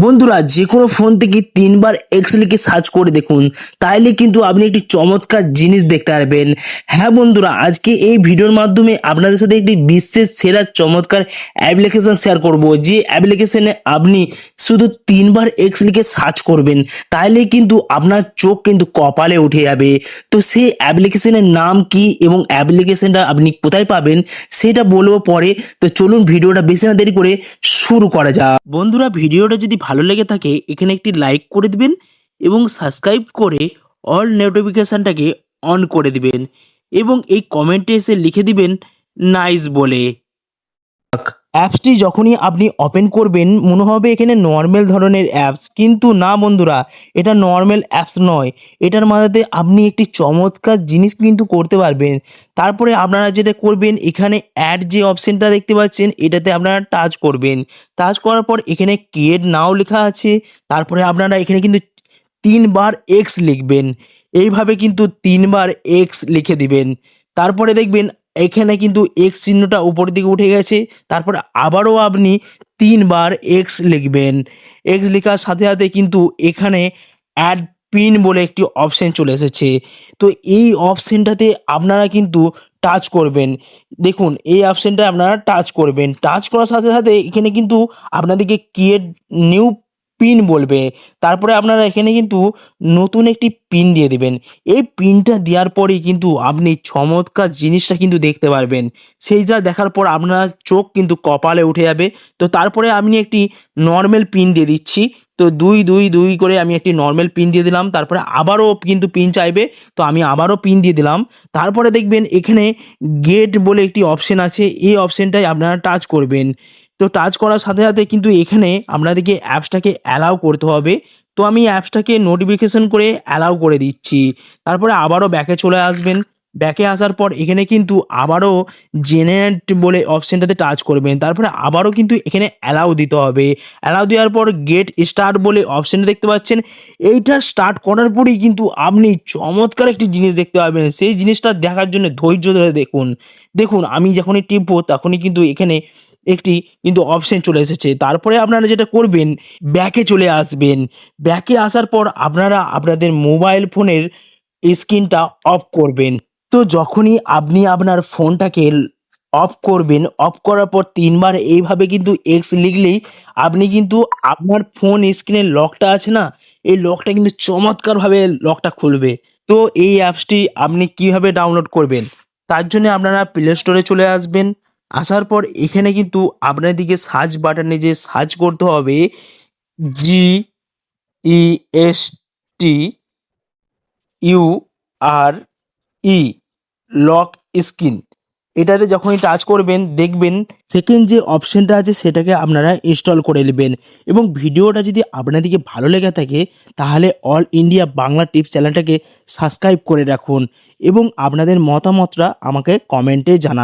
বন্ধুরা যে কোনো ফোন থেকে তিনবার এক্স লিখে সার্চ করে দেখুন, তাইলে কিন্তু আপনি একটি চমৎকার জিনিস দেখতে পারবেন। হ্যাঁ বন্ধুরা, আজকে এই ভিডিওর মাধ্যমে আপনাদের সাথে একটি বিশ্বের সেরা চমৎকার অ্যাপ্লিকেশন শেয়ার করব, যে অ্যাপ্লিকেশনে আপনি শুধু তিনবার এক্স লিখে সার্চ করবেন, তাইলে কিন্তু আপনার চোখ কিন্তু কপালে উঠে যাবে। তো সেই অ্যাপ্লিকেশনের নাম কি এবং অ্যাপ্লিকেশনটা আপনি কোথায় পাবেন সেটা বলবো পরে। তো চলুন ভিডিওটা বেশি না দেরি করে শুরু করা যাক। বন্ধুরা, ভিডিওটা যদি ভালো লেগে থাকে এখানে একটি লাইক করে দিবেন এবং সাবস্ক্রাইব করে অল নোটিফিকেশনটাকে অন করে দিবেন এবং এই কমেন্টে এসে লিখে দিবেন নাইস বলে। অ্যাপসটি যখনই আপনি ওপেন করবেন মনে হবে এখানে নর্মাল ধরনের অ্যাপস, কিন্তু না বন্ধুরা, এটা নর্মাল অ্যাপস নয়। এটার মাঝে আপনি একটি চমৎকার জিনিস কিন্তু করতে পারবেন। তারপরে আপনারা যেটা করবেন, এখানে অ্যাড যে অপশনটা দেখতে পাচ্ছেন এটাতে আপনারা টাচ করবেন। টাচ করার পর এখানে ক্রিয়েট নাও লেখা আছে। তারপরে আপনারা এখানে কিন্তু তিনবার এক্স লিখবেন, এইভাবে কিন্তু তিনবার এক্স লিখে দিবেন। তারপরে দেখবেন এখানে কিন্তু এক্স চিহ্নটা উপরের দিকে উঠে গেছে। তারপর আবারও আপনি তিনবার এক্স লিখবেন। এক্স লেখার সাথে সাথে কিন্তু এখানে অ্যাড পিন বলে একটি অপশন চলে এসেছে। তো এই অপশনটাতে আপনারা কিন্তু টাচ করবেন। দেখুন এই অপশনটা আপনারা টাচ করবেন। টাচ করার সাথে সাথে এখানে কিন্তু আপনাদেরকে ক্রিয়েট নিউ পিন বলবে। তারপরে আপনারা এখানে কিন্তু নতুন একটি পিন দিয়ে দিবেন। এই পিনটা দেওয়ার পরেই কিন্তু আপনি চমৎকার জিনিসটা কিন্তু দেখতে পারবেন। সেইটা দেখার পর আপনার চোখ কিন্তু কপালে উঠে যাবে। তো তারপরে আমি একটি নর্মাল পিন দিয়ে দিচ্ছি। তো 2 2 2 করে আমি একটি নর্মাল পিন দিয়ে দিলাম। তারপরে আবারও কিন্তু পিন চাইবে, তো আমি আবারও পিন দিয়ে দিলাম। তারপরে দেখবেন এখানে গেট বলে একটি অপশন আছে, এই অপশনটাই আপনারা টাচ করবেন। তো টাচ করার সাথে সাথে কিন্তু এখানে আপনাদেরকে অ্যাপসটাকে অ্যালাউ করতে হবে। তো আমি অ্যাপসটাকে নোটিফিকেশন করে অ্যালাউ করে দিচ্ছি। তারপরে আবারও ব্যাকে চলে আসবেন। ব্যাকে আসার পর এখানে কিন্তু আবারও জেনারেট বলে অপশনটাতে টাচ করবেন। তারপরে আবারও কিন্তু এখানে অ্যালাউ দিতে হবে। অ্যালাউ দেওয়ার পর গেট স্টার্ট বলে অপশনটা দেখতে পাচ্ছেন। এইটা স্টার্ট করার পরেই কিন্তু আপনি চমৎকার একটি জিনিস দেখতে পাবেন। সেই জিনিসটা দেখার জন্য ধৈর্য ধরে দেখুন। দেখুন আমি যখনই টিপবো তখনই কিন্তু এখানে একটি কিন্তু অপশন চলে এসেছে। তারপরে আপনারা যেটা করবেন, ব্যাকে চলে আসবেন। ব্যাকে আসার পর আপনারা আপনাদের মোবাইল ফোনের স্ক্রিনটা অফ করবেন। তো যখনই আপনি আপনার ফোনটাকে অফ করবেন, অফ করার পর তিনবার এইভাবে কিন্তু এক্স লিখলেই আপনি কিন্তু আপনার ফোন স্ক্রিনের লকটা আছে না, এই লকটা কিন্তু চমৎকারভাবে লকটা খুলবে। তো এই অ্যাপসটি আপনি কিভাবে ডাউনলোড করবেন, তার জন্য আপনারা প্লে স্টোরে চলে আসবেন। আসার পর এখানে কিন্তু আপনাদেরকে সার্চ বাটনে যে সার্চ করতে হবে GEST URE লক স্ক্রিন। এটাতে যখনই টাচ করবেন দেখবেন সেকেন্ড যে অপশনটা আছে সেটাকে আপনারা ইনস্টল করে নেবেন। এবং ভিডিওটা যদি আপনাদেরকে ভালো লেগে থাকে তাহলে অল ইন্ডিয়া বাংলা টিপস চ্যানেলটাকে সাবস্ক্রাইব করে রাখুন এবং আপনাদের মতামতটা আমাকে কমেন্টে জানান।